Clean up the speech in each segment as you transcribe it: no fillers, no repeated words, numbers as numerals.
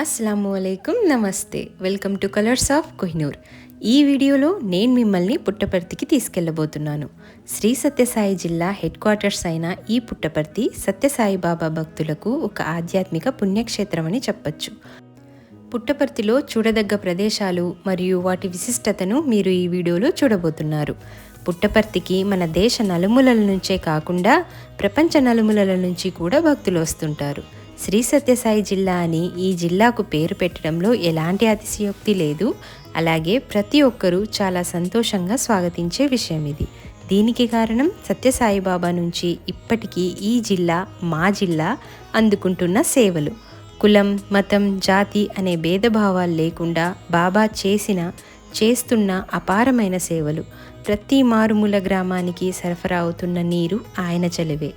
అస్సలాముఅలైకుం నమస్తే welcome to colours of Kohinoor. ఈ వీడియోలో నేను మిమ్మల్ని పుట్టపర్తికి తీసుకెళ్లబోతున్నాను. శ్రీ సత్యసాయి జిల్లా హెడ్ క్వార్టర్స్ అయిన ఈ పుట్టపర్తి సత్యసాయి బాబా భక్తులకు ఒక ఆధ్యాత్మిక పుణ్యక్షేత్రం అని చెప్పచ్చు. పుట్టపర్తిలో చూడదగ్గ ప్రదేశాలు మరియు వాటి విశిష్టతను మీరు ఈ వీడియోలో చూడబోతున్నారు. పుట్టపర్తికి మన దేశ నలుమూలల నుంచే కాకుండా ప్రపంచ నలుమూలల నుంచి కూడా భక్తులు వస్తుంటారు. శ్రీ సత్యసాయి జిల్లా అని ఈ జిల్లాకు పేరు పెట్టడంలో ఎలాంటి అతిశయోక్తి లేదు. అలాగే ప్రతి ఒక్కరూ చాలా సంతోషంగా స్వాగతించే విషయం ఇది. దీనికి కారణం సత్యసాయి బాబా నుంచి ఇప్పటికీ ఈ జిల్లా మా జిల్లా అందుకుంటున్న సేవలు. కులం, మతం, జాతి అనే భేదభావాలు లేకుండా బాబా చేస్తున్న అపారమైన సేవలు. ప్రతి మారుమూల గ్రామానికి సరఫరా అవుతున్న నీరు ఆయన చలివే.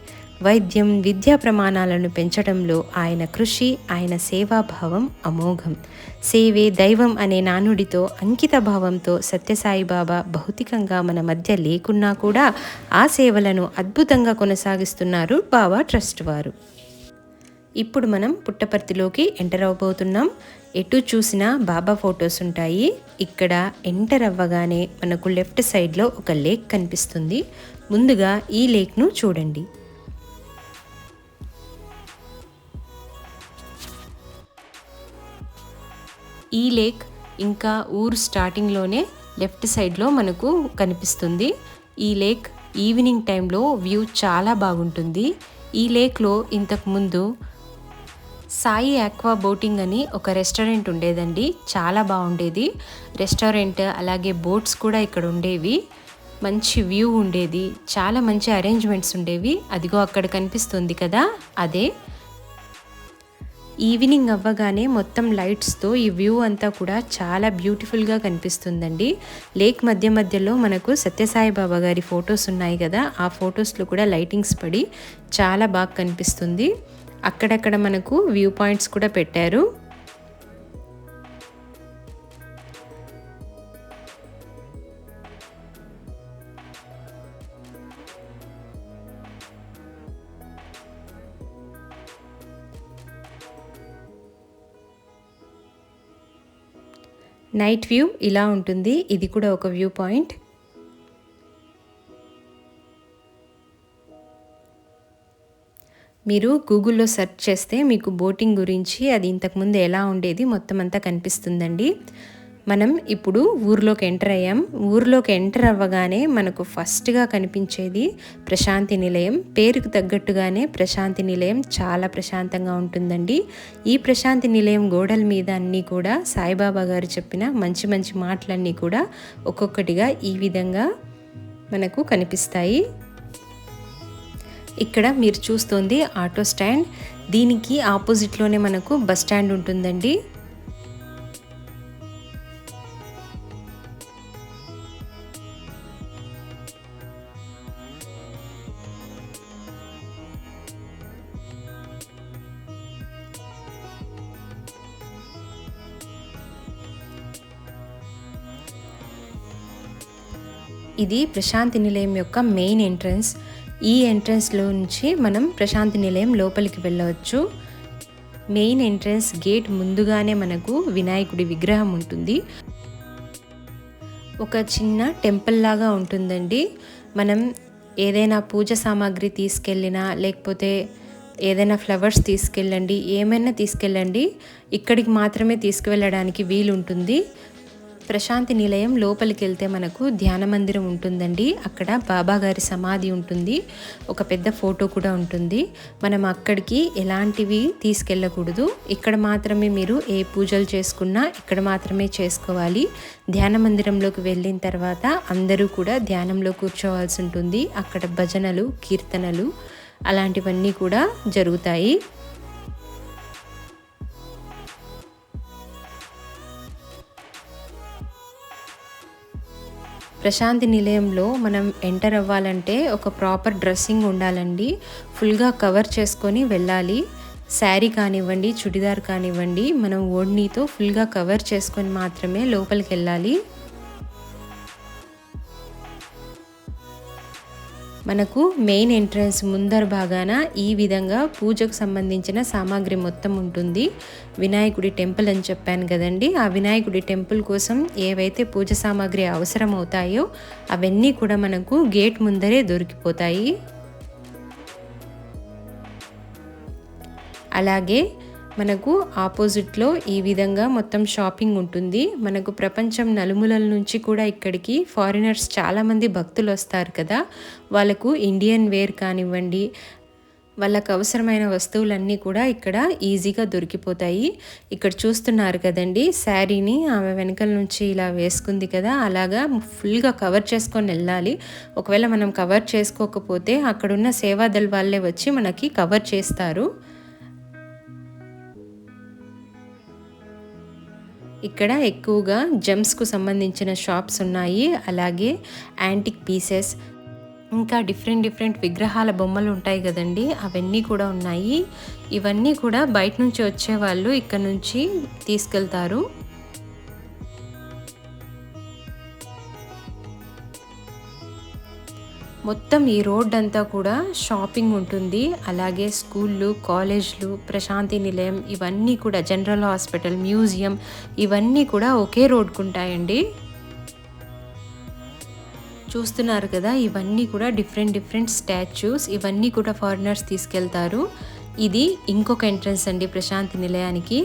వైద్యం, విద్యా ప్రమాణాలను పెంచడంలో ఆయన కృషి, ఆయన సేవాభావం అమోఘం. సేవే దైవం అనే నానుడితో అంకిత భావంతో సత్యసాయి బాబా భౌతికంగా మన మధ్య లేకున్నా కూడా ఆ సేవలను అద్భుతంగా కొనసాగిస్తున్నారు బాబా ట్రస్ట్ వారు. ఇప్పుడు మనం పుట్టపర్తిలోకి ఎంటర్ అవ్వబోతున్నాం. ఎటు చూసినా బాబా ఫొటోస్ ఉంటాయి. ఇక్కడ ఎంటర్ అవ్వగానే మనకు లెఫ్ట్ సైడ్లో ఒక లేక్ కనిపిస్తుంది. ముందుగా ఈ లేక్ను చూడండి. ఈ లేక్ ఇంకా ఊరు స్టార్టింగ్లోనే లెఫ్ట్ సైడ్లో మనకు కనిపిస్తుంది. ఈ లేక్ ఈవినింగ్ టైంలో వ్యూ చాలా బాగుంటుంది. ఈ లేక్లో ఇంతకుముందు సాయి ఆక్వా బోటింగ్ అని ఒక రెస్టారెంట్ ఉండేదండి. చాలా బాగుండేది రెస్టారెంట్. అలాగే బోట్స్ కూడా ఇక్కడ ఉండేవి. మంచి వ్యూ ఉండేది. చాలా మంచి అరేంజ్మెంట్స్ ఉండేవి. అదిగో అక్కడ కనిపిస్తుంది కదా, అదే. ఈవినింగ్ అవ్వగానే మొత్తం లైట్స్తో ఈ వ్యూ అంతా కూడా చాలా బ్యూటిఫుల్గా కనిపిస్తుందండి. లేక్ మధ్యలో మనకు సత్యసాయి బాబా గారి ఫొటోస్ ఉన్నాయి కదా, ఆ ఫొటోస్లో కూడా లైటింగ్స్ పడి చాలా బాగా కనిపిస్తుంది. అక్కడక్కడ మనకు వ్యూ పాయింట్స్ కూడా పెట్టారు. నైట్ వ్యూ ఇలా ఉంటుంది. ఇది కూడా ఒక వ్యూ పాయింట్. మీరు గూగుల్లో సెర్చ్ చేస్తే మీకు బోటింగ్ గురించి, అది ఇంతకుముందు ఎలా ఉండేది మొత్తం అంతా కనిపిస్తుందండి. మనం ఇప్పుడు ఊర్లోకి ఎంటర్ అయ్యాం. ఊర్లోకి ఎంటర్ అవ్వగానే మనకు ఫస్ట్గా కనిపించేది ప్రశాంతి నిలయం. పేరుకు తగ్గట్టుగానే ప్రశాంతి నిలయం చాలా ప్రశాంతంగా ఉంటుందండి. ఈ ప్రశాంతి నిలయం గోడల మీద అన్నీ కూడా సాయిబాబా గారు చెప్పిన మంచి మంచి మాటలన్నీ కూడా ఒక్కొక్కటిగా ఈ విధంగా మనకు కనిపిస్తాయి. ఇక్కడ మీరు చూస్తోంది ఆటో స్టాండ్. దీనికి ఆపోజిట్లోనే మనకు బస్ స్టాండ్ ఉంటుందండి. ఇది ప్రశాంతి నిలయం యొక్క మెయిన్ ఎంట్రన్స్. ఈ ఎంట్రన్స్లో నుంచి మనం ప్రశాంతి నిలయం లోపలికి వెళ్ళవచ్చు. మెయిన్ ఎంట్రన్స్ గేట్ ముందుగానే మనకు వినాయకుడి విగ్రహం ఉంటుంది. ఒక చిన్న టెంపుల్ లాగా ఉంటుందండి. మనం ఏదైనా పూజ సామాగ్రి తీసుకెళ్ళినా, లేకపోతే ఏదైనా ఫ్లవర్స్ తీసుకెళ్ళండి, ఏమైనా తీసుకెళ్ళండి, ఇక్కడికి మాత్రమే తీసుకువెళ్ళడానికి వీలు ఉంటుంది. ప్రశాంతి నిలయం లోపలికి వెళ్తే మనకు ధ్యాన మందిరం ఉంటుందండి. అక్కడ బాబా గారి సమాధి ఉంటుంది. ఒక పెద్ద ఫోటో కూడా ఉంటుంది. మనం అక్కడికి ఎలాంటివి తీసుకెళ్ళకూడదు. ఇక్కడ మాత్రమే మీరు ఏ పూజలు చేసుకున్నా ఇక్కడ మాత్రమే చేసుకోవాలి. ధ్యాన మందిరంలోకి వెళ్ళిన తర్వాత అందరూ కూడా ధ్యానంలో కూర్చోవాల్సి ఉంటుంది. అక్కడ భజనలు, కీర్తనలు అలాంటివన్నీ కూడా జరుగుతాయి. ప్రశాంతి నిలయంలో మనం ఎంటర్ అవ్వాలంటే ఒక ప్రాపర్ డ్రెస్సింగ్ ఉండాలండి. ఫుల్గా కవర్ చేసుకొని వెళ్ళాలి. శారీ కానివ్వండి, చుడిదార్ కానివ్వండి, మనం ఓడ్నీతో ఫుల్గా కవర్ చేసుకొని మాత్రమే లోపలికి వెళ్ళాలి. మనకు మెయిన్ ఎంట్రన్స్ ముందర భాగాన ఈ విధంగా పూజకు సంబంధించిన సామాగ్రి మొత్తం ఉంటుంది. వినాయకుడి టెంపుల్ అని చెప్పాను కదండి, ఆ వినాయకుడి టెంపుల్ కోసం ఏవైతే పూజ సామాగ్రి అవసరం అవుతాయో అవన్నీ కూడా మనకు గేట్ ముందరే దొరికిపోతాయి. అలాగే మనకు ఆపోజిట్లో ఈ విధంగా మొత్తం షాపింగ్ ఉంటుంది. మనకు ప్రపంచం నలుమూలల నుంచి కూడా ఇక్కడికి ఫారినర్స్ చాలామంది భక్తులు వస్తారు కదా, వాళ్ళకు ఇండియన్ వేర్ కానివ్వండి, వాళ్ళకు అవసరమైన వస్తువులన్నీ కూడా ఇక్కడ ఈజీగా దొరికిపోతాయి. ఇక్కడ చూస్తున్నారు కదండి, శారీని ఆమె వెనకల నుంచి ఇలా వేసుకుంది కదా, అలాగా ఫుల్గా కవర్ చేసుకొని వెళ్ళాలి. ఒకవేళ మనం కవర్ చేసుకోకపోతే అక్కడున్న సేవాదల్ వాళ్ళే వచ్చి మనకి కవర్ చేస్తారు. ఇక్కడ ఎక్కువగా జెమ్స్కు సంబంధించిన షాప్స్ ఉన్నాయి. అలాగే యాంటిక్ పీసెస్, ఇంకా డిఫరెంట్ విగ్రహాల బొమ్మలు ఉంటాయి కదండి, అవన్నీ కూడా ఉన్నాయి. ఇవన్నీ కూడా బయట నుంచి వచ్చే వాళ్ళు ఇక్కడ నుంచి తీసుకెళ్తారు. మొత్తం ఈ రోడ్ అంతా కూడా షాపింగ్ ఉంటుంది. అలాగే స్కూళ్ళు, కాలేజ్లు, ప్రశాంతి నిలయం, ఇవన్నీ కూడా జనరల్ హాస్పిటల్, మ్యూజియం, ఇవన్నీ కూడా ఒకే రోడ్కు ఉంటాయండి. చూస్తున్నారు కదా, ఇవన్నీ కూడా డిఫరెంట్ స్టాచ్యూస్, ఇవన్నీ కూడా ఫారినర్స్ తీసుకెళ్తారు. ఇది ఇంకొక ఎంట్రన్స్ అండి ప్రశాంతి నిలయానికి.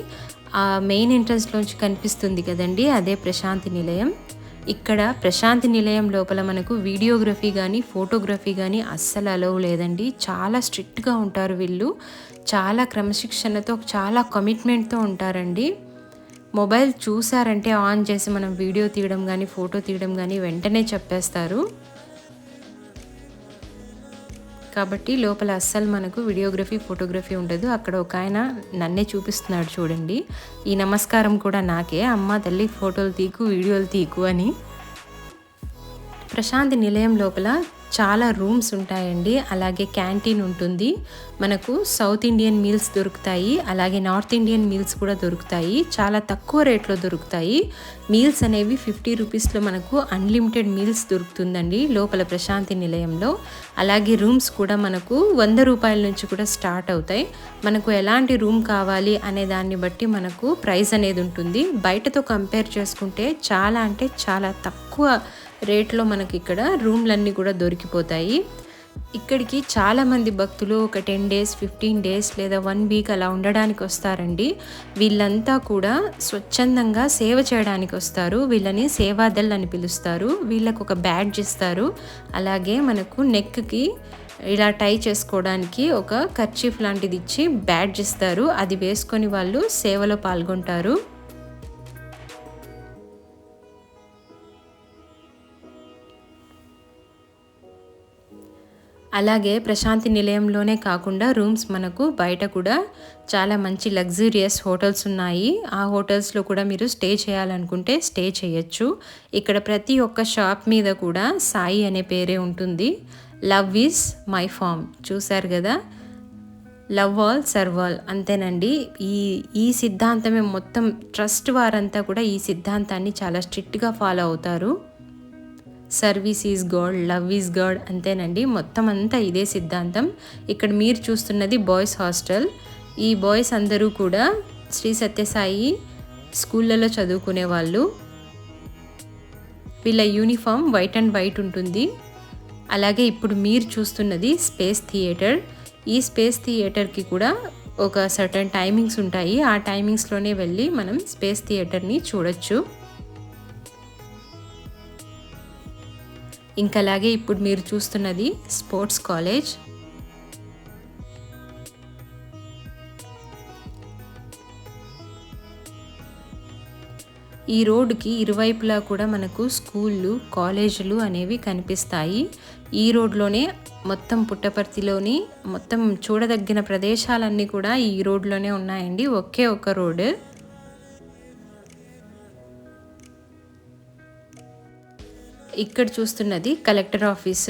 ఆ మెయిన్ ఎంట్రన్స్లోంచి కనిపిస్తుంది కదండి, అదే ప్రశాంతి నిలయం. ఇక్కడ ప్రశాంతి నిలయం లోపల మనకు వీడియోగ్రఫీ కానీ ఫోటోగ్రఫీ కానీ అస్సలు అలవ్ లేదండి. చాలా స్ట్రిక్ట్గా ఉంటారు వీళ్ళు, చాలా క్రమశిక్షణతో, చాలా కమిట్మెంట్తో ఉంటారండి. మొబైల్ చూసారంటే ఆన్ చేసి మనం వీడియో తీయడం కానీ ఫోటో తీయడం కానీ వెంటనే చెప్పేస్తారు. కాబట్టి లోపల అస్సలు మనకు వీడియోగ్రఫీ ఫోటోగ్రఫీ ఉండదు. అక్కడ ఒక ఆయన నన్నే చూపిస్తున్నాడు చూడండి, ఈ నమస్కారం కూడా నాకే, అమ్మ తల్లి ఫోటోలు తీకు వీడియోలు తీకు అని. ప్రశాంతి నిలయం లోపల చాలా రూమ్స్ ఉంటాయండి. అలాగే క్యాంటీన్ ఉంటుంది. మనకు సౌత్ ఇండియన్ మీల్స్ దొరుకుతాయి, అలాగే నార్త్ ఇండియన్ మీల్స్ కూడా దొరుకుతాయి. చాలా తక్కువ రేట్లో దొరుకుతాయి. మీల్స్ అనేవి 50 రూపీస్లో మనకు అన్లిమిటెడ్ మీల్స్ దొరుకుతుందండి లోపల ప్రశాంతి నిలయంలో. అలాగే రూమ్స్ కూడా మనకు 100 రూపాయల నుంచి కూడా స్టార్ట్ అవుతాయి. మనకు ఎలాంటి రూమ్ కావాలి అనే దాన్ని బట్టి మనకు ప్రైస్ అనేది ఉంటుంది. బయటతో కంపేర్ చేసుకుంటే చాలా అంటే చాలా తక్కువ రేట్లో మనకి ఇక్కడ రూమ్లన్నీ కూడా దొరికిపోతాయి. ఇక్కడికి చాలామంది భక్తులు ఒక 10 days 15 days లేదా 1 week అలా ఉండడానికి వస్తారండి. వీళ్ళంతా కూడా స్వచ్ఛందంగా సేవ చేయడానికి వస్తారు. వీళ్ళని సేవాదల్ అని పిలుస్తారు. వీళ్ళకు ఒక బ్యాడ్జ్ ఇస్తారు. అలాగే మనకు నెక్కి ఇలా టై చేసుకోవడానికి ఒక కర్చీఫ్ లాంటిది ఇచ్చి బ్యాడ్జ్ ఇస్తారు. అది వేసుకొని వాళ్ళు సేవలో పాల్గొంటారు. అలాగే ప్రశాంతి నిలయంలోనే కాకుండా రూమ్స్ మనకు బయట కూడా చాలా మంచి లగ్జూరియస్ హోటల్స్ ఉన్నాయి. ఆ హోటల్స్లో కూడా మీరు స్టే చేయాలనుకుంటే స్టే చేయొచ్చు. ఇక్కడ ప్రతి ఒక్క షాప్ మీద కూడా సాయి అనే పేరే ఉంటుంది. లవ్ ఈజ్ మై ఫామ్, చూసారు కదా, లవ్ ఆల్ సర్వ్ ఆల్, అంతేనండి. ఈ సిద్ధాంతమే మొత్తం ట్రస్ట్ వారంతా కూడా ఈ సిద్ధాంతాన్ని చాలా స్ట్రిక్ట్గా ఫాలో అవుతారు. Service is God, love is God, అంతేనండి. మొత్తం అంతా ఇదే సిద్ధాంతం. ఇక్కడ మీరు చూస్తున్నది బాయ్స్ హాస్టల్. ఈ బాయ్స్ అందరూ కూడా శ్రీ సత్యసాయి స్కూళ్ళలో చదువుకునే వాళ్ళు. వీళ్ళ యూనిఫామ్ వైట్ అండ్ వైట్ ఉంటుంది. అలాగే ఇప్పుడు మీరు చూస్తున్నది స్పేస్ థియేటర్. ఈ స్పేస్ థియేటర్కి కూడా ఒక సర్టన్ టైమింగ్స్ ఉంటాయి. ఆ టైమింగ్స్లోనే వెళ్ళి మనం స్పేస్ థియేటర్ని చూడొచ్చు. ఇంకా అలాగే ఇప్పుడు మీరు చూస్తున్నది స్పోర్ట్స్ కాలేజ్. ఈ రోడ్డుకి ఇరువైపులా కూడా మనకు స్కూళ్ళు, కాలేజీలు అనేవి కనిపిస్తాయి. ఈ రోడ్లోనే మొత్తం పుట్టపర్తిలోని మొత్తం చూడదగిన ప్రదేశాలన్నీ కూడా ఈ రోడ్లోనే ఉన్నాయండి. ఒకే ఒక రోడ్. ఇక్కడ చూస్తున్నది కలెక్టర్ ఆఫీస్.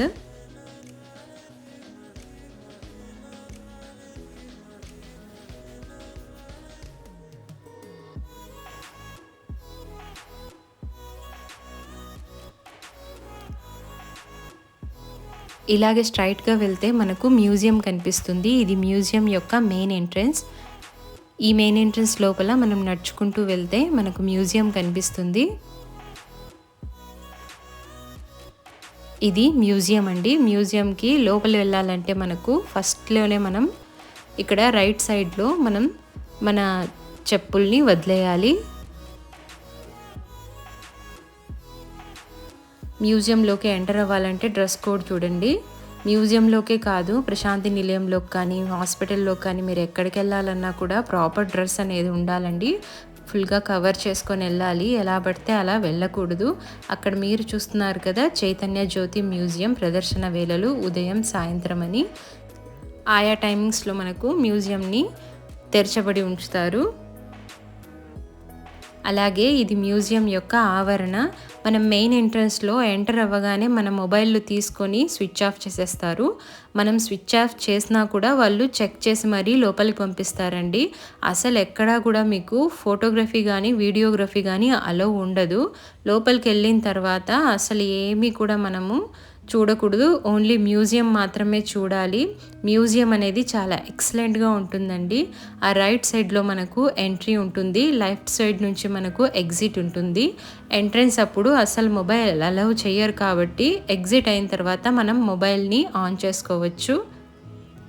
ఇలాగే స్ట్రైట్గా వెళ్తే మనకు మ్యూజియం కనిపిస్తుంది. ఇది మ్యూజియం యొక్క మెయిన్ ఎంట్రన్స్. ఈ మెయిన్ ఎంట్రన్స్ లోపల మనం నడుచుకుంటూ వెళ్తే మనకు మ్యూజియం కనిపిస్తుంది. ఇది మ్యూజియం అండి. మ్యూజియంకి లోపల వెళ్ళాలంటే మనకు ఫస్ట్లోనే మనం ఇక్కడ రైట్ సైడ్లో మనం మన చెప్పుల్ని వదిలేయాలి. మ్యూజియంలోకి ఎంటర్ అవ్వాలంటే డ్రెస్ కోడ్ చూడండి. మ్యూజియంలోకే కాదు, ప్రశాంతి నిలయంలోకి కానీ హాస్పిటల్లోకి కానీ మీరు ఎక్కడికి వెళ్ళాలన్నా కూడా ప్రాపర్ డ్రెస్ అనేది ఉండాలండి. ఫుల్గా కవర్ చేసుకొని వెళ్ళాలి. ఎలా పడితే అలా వెళ్ళకూడదు. అక్కడ మీరు చూస్తున్నారు కదా, చైతన్య జ్యోతి మ్యూజియం ప్రదర్శన వేళలు ఉదయం సాయంత్రం అని ఆయా టైమింగ్స్లో మనకు మ్యూజియంని తెరచబడి ఉంచుతారు. అలాగే ఇది మ్యూజియం యొక్క ఆవరణ. మనం మెయిన్ ఎంట్రన్స్లో ఎంటర్ అవ్వగానే మన మొబైల్ తీసుకొని స్విచ్ ఆఫ్ చేసేస్తారు. మనం స్విచ్ ఆఫ్ చేసినా కూడా వాళ్ళు చెక్ చేసి మరీ లోపలికి పంపిస్తారండి. అసలు ఎక్కడా కూడా మీకు ఫోటోగ్రఫీ కానీ వీడియోగ్రఫీ కానీ అలో ఉండదు. లోపలికి వెళ్ళిన తర్వాత అసలు ఏమీ కూడా మనము చూడకూడదు. ఓన్లీ మ్యూజియం మాత్రమే చూడాలి. మ్యూజియం అనేది చాలా ఎక్సలెంట్గా ఉంటుందండి. ఆ రైట్ సైడ్లో మనకు ఎంట్రీ ఉంటుంది, లెఫ్ట్ సైడ్ నుంచి మనకు ఎగ్జిట్ ఉంటుంది. ఎంట్రన్స్ అప్పుడు అసలు మొబైల్ అలౌ చేయరు కాబట్టి ఎగ్జిట్ అయిన తర్వాత మనం మొబైల్ని ఆన్ చేసుకోవచ్చు.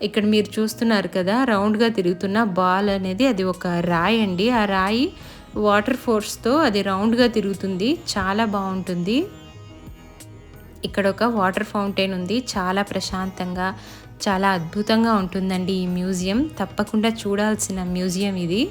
ఇక్కడ మీరు చూస్తున్నారు కదా, రౌండ్గా తిరుగుతున్న బాల్ అనేది అది ఒక రాయి అండి. ఆ రాయి వాటర్ ఫోర్స్తో అది రౌండ్గా తిరుగుతుంది. చాలా బాగుంటుంది. ఇక్కడ ఒక వాటర్ ఫౌంటైన్ ఉంది. చాలా ప్రశాంతంగా చాలా అద్భుతంగా ఉంటుందండి ఈ మ్యూజియం. తప్పకుండా చూడాల్సిన మ్యూజియం ఇది.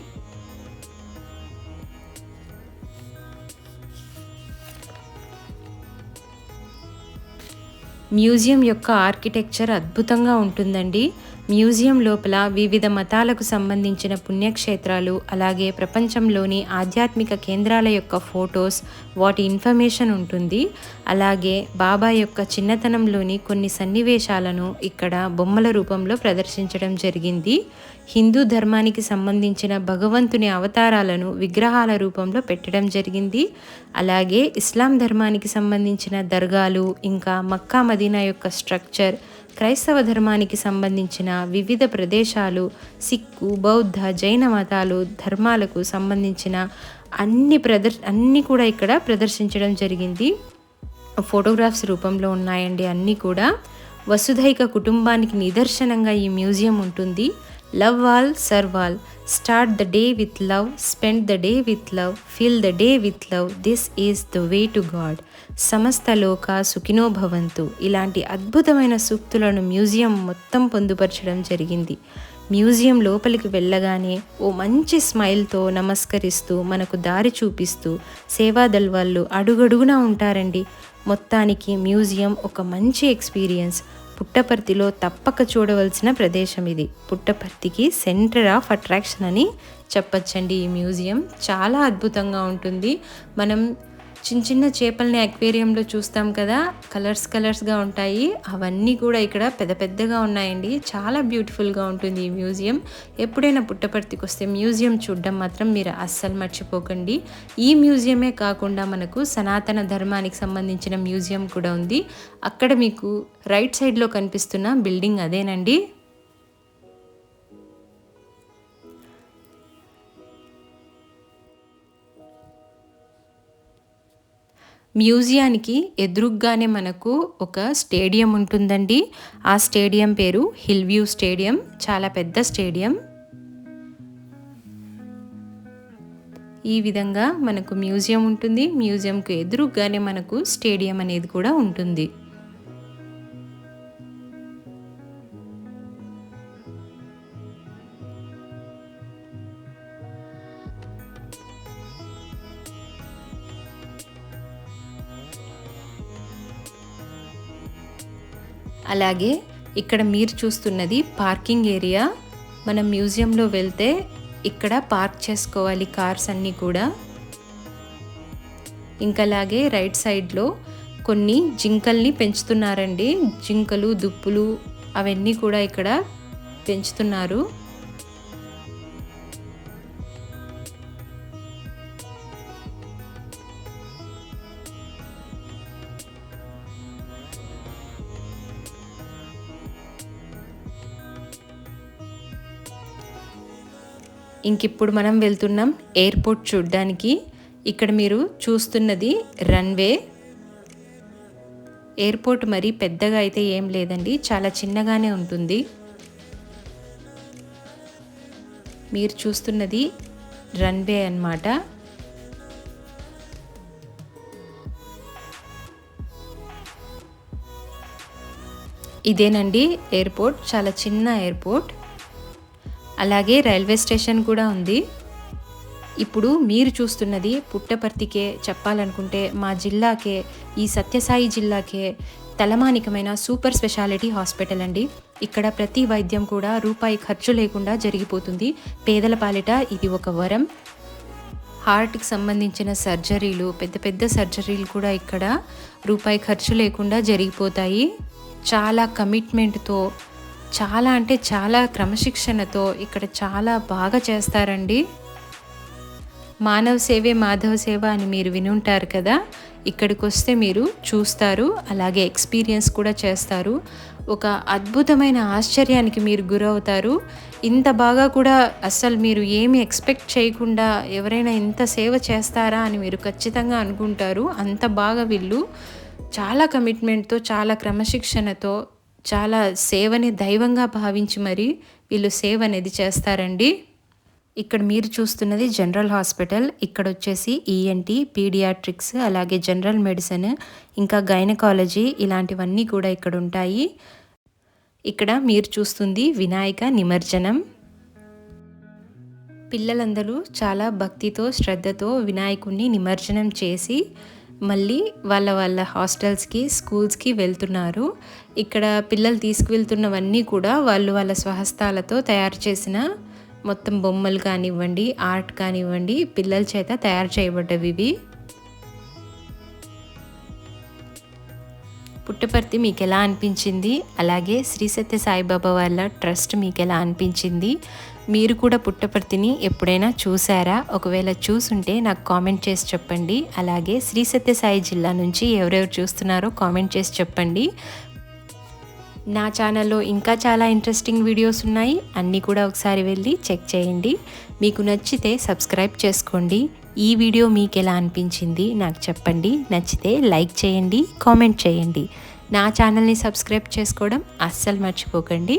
మ్యూజియం యొక్క ఆర్కిటెక్చర్ అద్భుతంగా ఉంటుందండి. మ్యూజియం లోపల వివిధ మతాలకు సంబంధించిన పుణ్యక్షేత్రాలు, అలాగే ప్రపంచంలోని ఆధ్యాత్మిక కేంద్రాల యొక్క ఫొటోస్, వాటి ఇన్ఫర్మేషన్ ఉంటుంది. అలాగే బాబా యొక్క చిన్నతనంలోని కొన్ని సన్నివేశాలను ఇక్కడ బొమ్మల రూపంలో ప్రదర్శించడం జరిగింది. హిందూ ధర్మానికి సంబంధించిన భగవంతుని అవతారాలను విగ్రహాల రూపంలో పెట్టడం జరిగింది. అలాగే ఇస్లాం ధర్మానికి సంబంధించిన దర్గాలు, ఇంకా మక్కా మదీనా యొక్క స్ట్రక్చర్, క్రైస్తవ ధర్మానికి సంబంధించిన వివిధ ప్రదేశాలు, సిక్కు, బౌద్ధ, జైన మతాలు ధర్మాలకు సంబంధించిన అన్నీ కూడా ఇక్కడ ప్రదర్శించడం జరిగింది. ఫోటోగ్రాఫ్స్ రూపంలో ఉన్నాయండి అన్నీ కూడా. వసుధైక కుటుంబానికి నిదర్శనంగా ఈ మ్యూజియం ఉంటుంది. Love all, serve all, start the day with love, spend the day with love, fill the day with love, this is the way to God, సమస్త లోక సుఖినో భవంతు. ఇలాంటి అద్భుతమైన సూక్తులను మ్యూజియం మొత్తం పొందుపరచడం జరిగింది. మ్యూజియం లోపలికి వెళ్ళగానే ఓ మంచి స్మైల్తో నమస్కరిస్తూ మనకు దారి చూపిస్తూ సేవాదళ్ వాళ్ళు అడుగడుగునా ఉంటారండి. మొత్తానికి మ్యూజియం ఒక మంచి ఎక్స్పీరియన్స్. పుట్టపర్తిలో తప్పక చూడవలసిన ప్రదేశం ఇది. పుట్టపర్తికి సెంటర్ ఆఫ్ అట్రాక్షన్ అని చెప్పచ్చండి ఈ మ్యూజియం. చాలా అద్భుతంగా ఉంటుంది. మనం చిన్న చిన్న చేపల్ని అక్వేరియంలో చూస్తాం కదా, కలర్స్గా ఉంటాయి. అవన్నీ కూడా ఇక్కడ పెద్ద పెద్దగా ఉన్నాయండి. చాలా బ్యూటిఫుల్గా ఉంటుంది ఈ మ్యూజియం. ఎప్పుడైనా పుట్టపర్తికి వస్తే మ్యూజియం చూడడం మాత్రం మీరు అస్సలు మర్చిపోకండి. ఈ మ్యూజియమే కాకుండా మనకు సనాతన ధర్మానికి సంబంధించిన మ్యూజియం కూడా ఉంది. అక్కడ మీకు రైట్ సైడ్లో కనిపిస్తున్న బిల్డింగ్ అదేనండి. మ్యూజియానికి ఎదురుగ్గానే మనకు ఒక స్టేడియం ఉంటుందండి. ఆ స్టేడియం పేరు హిల్ వ్యూ స్టేడియం. చాలా పెద్ద స్టేడియం. ఈ విధంగా మనకు మ్యూజియం ఉంటుంది. మ్యూజియంకు ఎదురుగ్గానే మనకు స్టేడియం అనేది కూడా ఉంటుంది. అలాగే ఇక్కడ మీరు చూస్తున్నది పార్కింగ్ ఏరియా. మనం మ్యూజియంలో వెళ్తే ఇక్కడ పార్క్ చేసుకోవాలి కార్స్ అన్నీ కూడా. ఇంకలాగే రైట్ సైడ్లో కొన్ని జింకల్ని పెంచుతున్నారండి. జింకలు, దుప్పులు అవన్నీ కూడా ఇక్కడ పెంచుతున్నారు. ఇంకిప్పుడు మనం వెళ్తున్నాం ఎయిర్పోర్ట్ చూడ్డానికి. ఇక్కడ మీరు చూస్తున్నది రన్వే. ఎయిర్పోర్ట్ మరి పెద్దగా అయితే ఏం లేదండి, చాలా చిన్నగానే ఉంటుంది. మీరు చూస్తున్నది రన్వే అన్నమాట. ఇదేనండి ఎయిర్పోర్ట్, చాలా చిన్న ఎయిర్పోర్ట్. అలాగే రైల్వే స్టేషన్ కూడా ఉంది. ఇప్పుడు మీరు చూస్తున్నది పుట్టపర్తికే చెప్పాలనుకుంటే మా జిల్లాకే, ఈ సత్యసాయి జిల్లాకే తలమానికమైన సూపర్ స్పెషాలిటీ హాస్పిటల్ అండి. ఇక్కడ ప్రతి వైద్యం కూడా రూపాయి ఖర్చు లేకుండా జరిగిపోతుంది. పేదల పాలిట ఇది ఒక వరం. హార్ట్కి సంబంధించిన సర్జరీలు, పెద్ద పెద్ద సర్జరీలు కూడా ఇక్కడ రూపాయి ఖర్చు లేకుండా జరిగిపోతాయి. చాలా కమిట్మెంట్తో, చాలా అంటే చాలా క్రమశిక్షణతో ఇక్కడ చాలా బాగా చేస్తారండి. మానవ సేవే మాధవ సేవ అని మీరు వినుంటారు కదా. ఇక్కడికి వస్తే మీరు చూస్తారు, అలాగే ఎక్స్పీరియన్స్ కూడా చేస్తారు. ఒక అద్భుతమైన ఆశ్చర్యానికి మీరు గురవుతారు. ఇంత బాగా కూడా అస్సలు మీరు ఏమి ఎక్స్పెక్ట్ చేయకుండా ఎవరైనా ఇంత సేవ చేస్తారా అని మీరు ఖచ్చితంగా అనుకుంటారు. అంత బాగా వీళ్ళు చాలా కమిట్మెంట్తో, చాలా క్రమశిక్షణతో, చాలా సేవని దైవంగా భావించి మరి వీళ్ళు సేవ అనేది చేస్తారండి. ఇక్కడ మీరు చూస్తున్నది జనరల్ హాస్పిటల్. ఇక్కడ వచ్చేసి ఈఎన్టీ, పీడియాట్రిక్స్, అలాగే జనరల్ మెడిసిన్, ఇంకా గైనకాలజీ ఇలాంటివన్నీ కూడా ఇక్కడ ఉంటాయి. ఇక్కడ మీరు చూస్తుంది వినాయక నిమజ్జనం. పిల్లలందరూ చాలా భక్తితో, శ్రద్ధతో వినాయకుడిని నిమజ్జనం చేసి మళ్ళీ వాళ్ళ హాస్టల్స్కి, స్కూల్స్కి వెళ్తున్నారు. ఇక్కడ పిల్లలు తీసుకువెళ్తున్నవన్నీ కూడా వాళ్ళ స్వహస్తాలతో తయారు చేసిన మొత్తం బొమ్మలు కానివ్వండి, ఆర్ట్ కానివ్వండి, పిల్లల చేత తయారు చేయబడ్డవి ఇవి. పుట్టపర్తి మీకు ఎలా అనిపించింది? అలాగే శ్రీ సత్య సాయిబాబా వాళ్ళ ట్రస్ట్ మీకు ఎలా అనిపించింది? మీరు కూడా పుట్టపర్తిని ఎప్పుడైనా చూసారా? ఒకవేళ చూసుంటే నాకు కామెంట్ చేసి చెప్పండి. అలాగే శ్రీ సత్య సాయి జిల్లా నుంచి ఎవరెవరు చూస్తున్నారో కామెంట్ చేసి చెప్పండి. నా ఛానల్లో ఇంకా చాలా ఇంట్రెస్టింగ్ వీడియోస్ ఉన్నాయి, అన్నీ కూడా ఒకసారి వెళ్ళి చెక్ చేయండి. మీకు నచ్చితే సబ్స్క్రైబ్ చేసుకోండి. ఈ వీడియో మీకు ఎలా అనిపించింది నాకు చెప్పండి. నచ్చితే లైక్ చేయండి, కామెంట్ చేయండి. నా ఛానల్ని సబ్స్క్రైబ్ చేసుకోవడం అస్సలు మర్చిపోకండి.